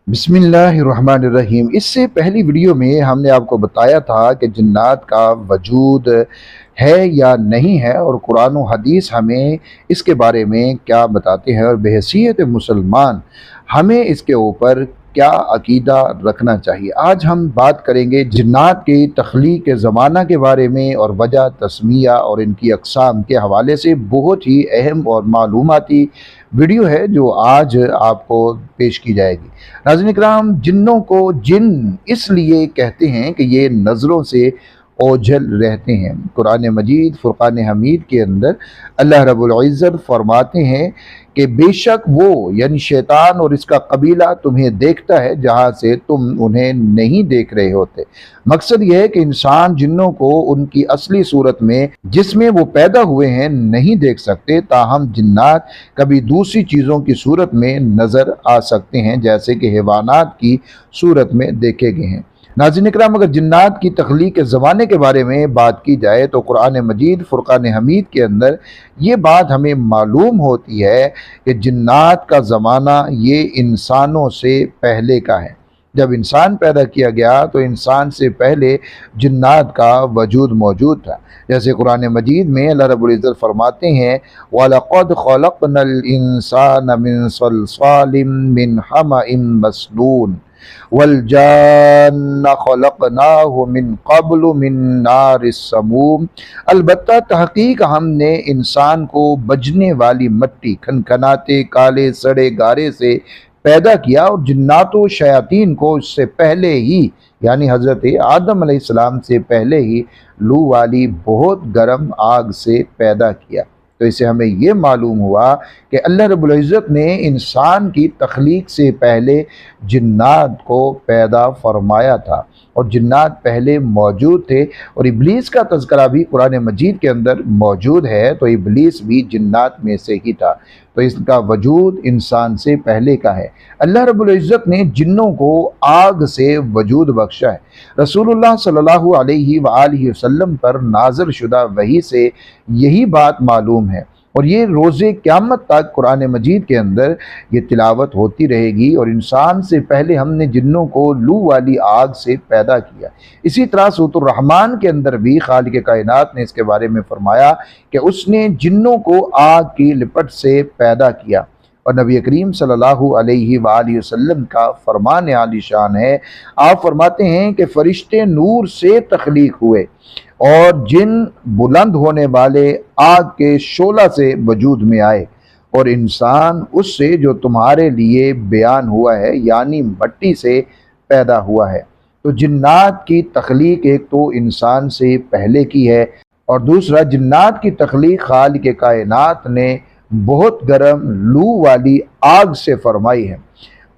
बिस्मिल्लाहिर्रहमानिर्रहीम। इससे पहली वीडियो में हमने आपको बताया था कि जिन्नात का वजूद है या नहीं है, और कुरान और हदीस हमें इसके बारे में क्या बताते हैं, और बहैसियत मुसलमान हमें इसके ऊपर क्या अकीदा रखना चाहिए। आज हम बात करेंगे जिन्नात की तख्लीक के ज़माना के बारे में और वजह, तस्मिया और इनकी अक़साम के हवाले से। बहुत ही अहम और मालूमाती वीडियो है जो आज आपको पेश की जाएगी। नाज़रीन इकराम, जिन्नों को जिन इसलिए कहते हैं कि ये नज़रों से ओझल रहते हैं। कुरान मजीद फुरक़ान हमीद के अंदर अल्लाह रब्बुल इज़्ज़त फरमाते हैं कि बेशक वो यानी शैतान और इसका कबीला तुम्हें देखता है जहाँ से तुम उन्हें नहीं देख रहे होते। मकसद यह है कि इंसान जिन्नों को उनकी असली सूरत में जिसमें वो पैदा हुए हैं नहीं देख सकते, ताहम जिन्नात कभी दूसरी चीज़ों की सूरत में नज़र आ सकते हैं, जैसे कि हैवानात की सूरत में देखे गए हैं। नाज़रीन इकराम, अगर जिन्नात की तख्लीक के ज़माने के बारे में बात की जाए तो कुरान मजीद फुरक़ान हमीद के अंदर ये बात हमें मालूम होती है कि जिन्नात का ज़माना ये इंसानों से पहले का है। जब इंसान पैदा किया गया तो इंसान से पहले जिन्नात का वजूद मौजूद था। जैसे कुरान मजीद में अल्लाह रब्बुल इज़्ज़त फरमाते हैं, वलक़द ख़लक़नल इंसान मिन सल्सालिम मिन हमइम मस्नून वल्जान्न खलक़नाहु मिन क़ब्लु मिन नारिस समूम। अलबत्ता तहक़ीक़ हमने इंसान को बजने वाली मट्टी, खनखनाते काले सड़े गारे से पैदा किया, और जिन्नात व शयातीन को इससे पहले ही यानी हज़रत आदम अलैहिस्सलाम से पहले ही लू वाली बहुत गर्म आग से पैदा किया। तो इससे हमें ये मालूम हुआ कि अल्लाह रब्बुल इज़्ज़त ने इंसान की तख्लीक से पहले जिन्नात को पैदा फरमाया था, और जिन्नात पहले मौजूद थे। और इब्लीस का तज़किरा भी कुरान मजीद के अंदर मौजूद है, तो इब्लीस भी जिन्नात में से ही था। तो इसका वजूद इंसान से पहले का है। अल्लाह रब्बुल इज़्ज़त ने जिन्नों को आग से वजूद बख्शा है। रसूलुल्लाह सल्लल्लाहु अलैहि वआलिहि वसल्लम पर नाज़िल शुदा वही से यही बात मालूम है, और ये रोज़े क़यामत तक कुरान मजीद के अंदर ये तिलावत होती रहेगी। और इंसान से पहले हमने जिन्नों को लू वाली आग से पैदा किया। इसी तरह सूरह रहमान के अंदर भी खालिक कायनात ने इसके बारे में फरमाया कि उसने जिन्नों को आग की लिपट से पैदा किया। और नबी करीम सल्लल्लाहु अलैहि वआलिहि वसल्लम का फरमान आलीशान है, आप फरमाते हैं कि फ़रिश्ते नूर से तख्लीक हुए और जिन बुलंद होने वाले आग के शोला से वजूद में आए, और इंसान उससे जो तुम्हारे लिए बयान हुआ है यानी मट्टी से पैदा हुआ है। तो जिन्नात की तख्लीक एक तो इंसान से पहले की है, और दूसरा जिन्नात की तख्लीक खालिक कायनात ने बहुत गर्म लू वाली आग से फरमाई है।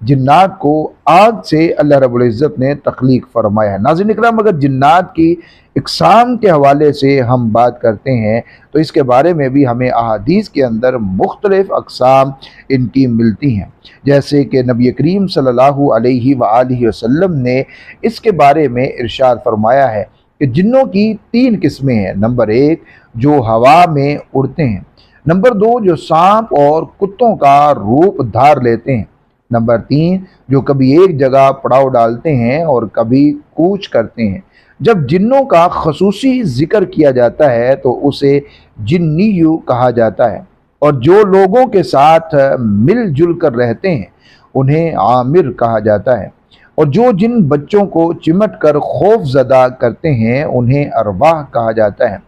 जिन्नात को आग से अल्लाह रब्बुल इज़्ज़त ने तख्लीक फरमाया है। नाज़रीन इकराम, अगर जिन्नात की इक़साम के हवाले से हम बात करते हैं तो इसके बारे में भी हमें अहादीस के अंदर मुख्तलिफ़ अक़साम इनकी मिलती हैं। जैसे कि नबी करीम सल्लल्लाहु अलैहि वआलिहि वसल्लम ने इसके बारे में इरशाद फरमाया है कि जिन्नों की तीन किस्में हैं। नंबर एक, जो हवा में उड़ते हैं। नंबर दो, जो सांप और कुत्तों का रूप धार लेते हैं। नंबर तीन, जो कभी एक जगह पड़ाव डालते हैं और कभी कूच करते हैं। जब जिन्नों का खसूसी जिक्र किया जाता है तो उसे जिन्नियु कहा जाता है, और जो लोगों के साथ मिलजुल कर रहते हैं उन्हें आमिर कहा जाता है, और जो जिन बच्चों को चिमट कर खौफ ज़दा करते हैं उन्हें अरवाह कहा जाता है,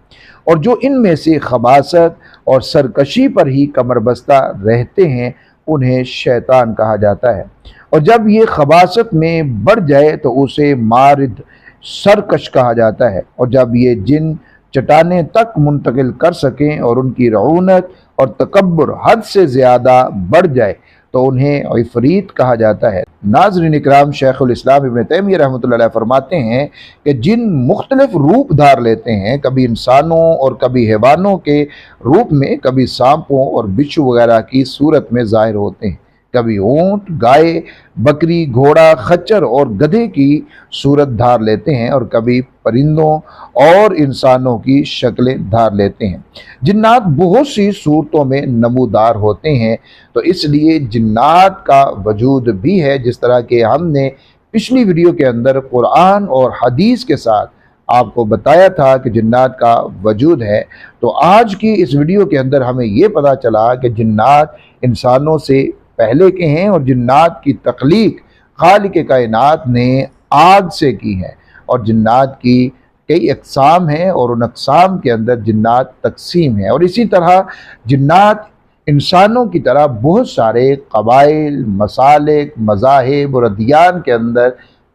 और जो इनमें से खबासत और सरकशी पर ही कमरबस्ता रहते हैं उन्हें शैतान कहा जाता है। और जब ये खबासत में बढ़ जाए तो उसे मारिद सरकश कहा जाता है, और जब ये जिन चट्टाने तक मुंतकिल कर सकें और उनकी रऊनत और तकब्बुर हद से ज़्यादा बढ़ जाए तो उन्हें इफ़रीत कहा जाता है। नाज़रीन इकराम, शेखुल इस्लाम इब्न तैमिय्या रहमतुल्लाह अलैह फरमाते हैं कि जिन मुख्तलिफ रूप धार लेते हैं, कभी इंसानों और कभी हैवानों के रूप में, कभी सांपों और बिच्छू वगैरह की सूरत में ज़ाहिर होते हैं। کبھی اونٹ، گائے، بکری، گھوڑا، خچر اور گدھے کی صورت دھار لیتے ہیں، اور کبھی پرندوں اور انسانوں کی شکلیں دھار لیتے ہیں۔ جنات بہت سی صورتوں میں نمودار ہوتے ہیں، تو اس لیے جنات کا وجود بھی ہے، جس طرح کہ ہم نے پچھلی ویڈیو کے اندر قرآن اور حدیث کے ساتھ آپ کو بتایا تھا کہ جنات کا وجود ہے۔ تو آج کی اس ویڈیو کے اندر ہمیں یہ پتہ چلا کہ جنات انسانوں سے پہلے کے ہیں، اور جنات کی تخلیق خالق کائنات نے آگ سے کی ہے، اور جنات کی کئی اقسام ہیں، اور ان اقسام کے اندر جنات تقسیم ہیں، اور اسی طرح جنات انسانوں کی طرح بہت سارے قبائل، مسالک، مذاہب اور ادیان کے اندر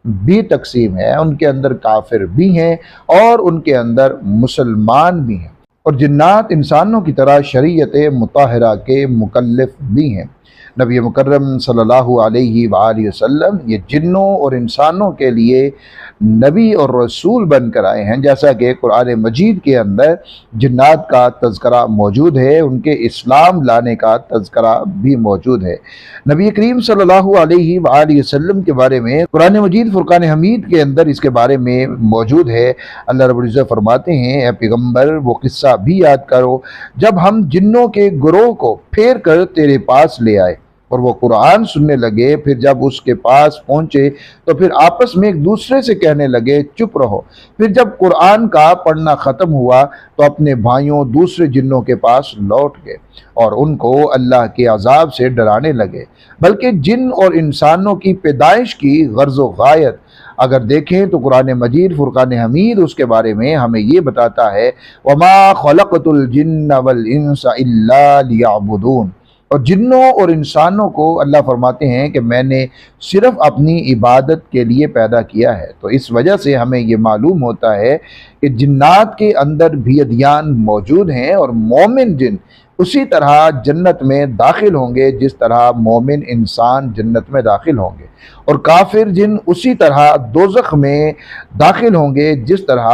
بھی تقسیم ہے۔ ان کے اندر کافر بھی ہیں اور ان کے اندر مسلمان بھی ہیں، اور جنات انسانوں کی طرح شریعت مطہرہ کے مکلف بھی ہیں۔ نبی مکرم صلی اللہ علیہ وآلہ وسلم یہ جنوں اور انسانوں کے لیے نبی اور رسول بن کر آئے ہیں، جیسا کہ قرآن مجید کے اندر جنات کا تذکرہ موجود ہے، ان کے اسلام لانے کا تذکرہ بھی موجود ہے۔ نبی کریم صلی اللہ علیہ وآلہ وسلم کے بارے میں قرآن مجید فرقان حمید کے اندر اس کے بارے میں موجود ہے۔ اللہ رب العزت فرماتے ہیں، اے پیغمبر وہ قصہ بھی یاد کرو جب ہم جنوں کے گروہ کو پھیر کر تیرے پاس لے آئے، اور وہ قرآن سننے لگے، پھر جب اس کے پاس پہنچے تو پھر آپس میں ایک دوسرے سے کہنے لگے چپ رہو، پھر جب قرآن کا پڑھنا ختم ہوا تو اپنے بھائیوں دوسرے جنوں کے پاس لوٹ گئے اور ان کو اللہ کے عذاب سے ڈرانے لگے۔ بلکہ جن اور انسانوں کی پیدائش کی غرض و غایت اگر دیکھیں تو قرآن مجید فرقان حمید اس کے بارے میں ہمیں یہ بتاتا ہے، وَمَا خَلَقْتُ الْجِنَّ وَالْإِنسَ إِلَّا لِيَعْبُدُونَ، اور جنوں اور انسانوں کو اللہ فرماتے ہیں کہ میں نے صرف اپنی عبادت کے لیے پیدا کیا ہے۔ تو اس وجہ سے ہمیں یہ معلوم ہوتا ہے کہ جنات کے اندر بھی ادیان موجود ہیں، اور مومن جن اسی طرح جنت میں داخل ہوں گے جس طرح مومن انسان جنت میں داخل ہوں گے، اور کافر جن اسی طرح دوزخ میں داخل ہوں گے جس طرح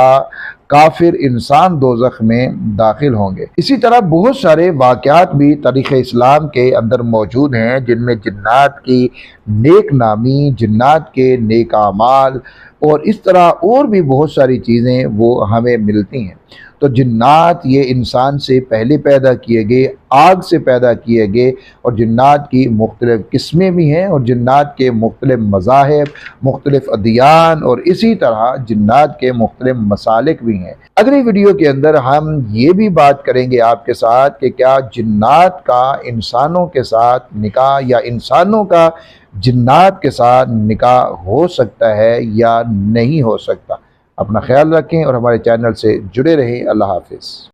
کافر انسان دوزخ میں داخل ہوں گے۔ اسی طرح بہت سارے واقعات بھی تاریخ اسلام کے اندر موجود ہیں جن میں جنات کی نیک نامی، جنات کے نیک اعمال اور اس طرح اور بھی بہت ساری چیزیں وہ ہمیں ملتی ہیں۔ تو جنات یہ انسان سے پہلے پیدا کیے گئے، آگ سے پیدا کیے گئے، اور جنات کی مختلف قسمیں بھی ہیں، اور جنات کے مختلف مذاہب، مختلف ادیان اور اسی طرح جنات کے مختلف مسالک بھی ہیں۔ اگلی ویڈیو کے اندر ہم یہ بھی بات کریں گے آپ کے ساتھ کہ کیا جنات کا انسانوں کے ساتھ نکاح یا انسانوں کا جنات کے ساتھ نکاح ہو سکتا ہے یا نہیں ہو سکتا۔ اپنا خیال رکھیں اور ہمارے چینل سے جڑے رہیں۔ اللہ حافظ۔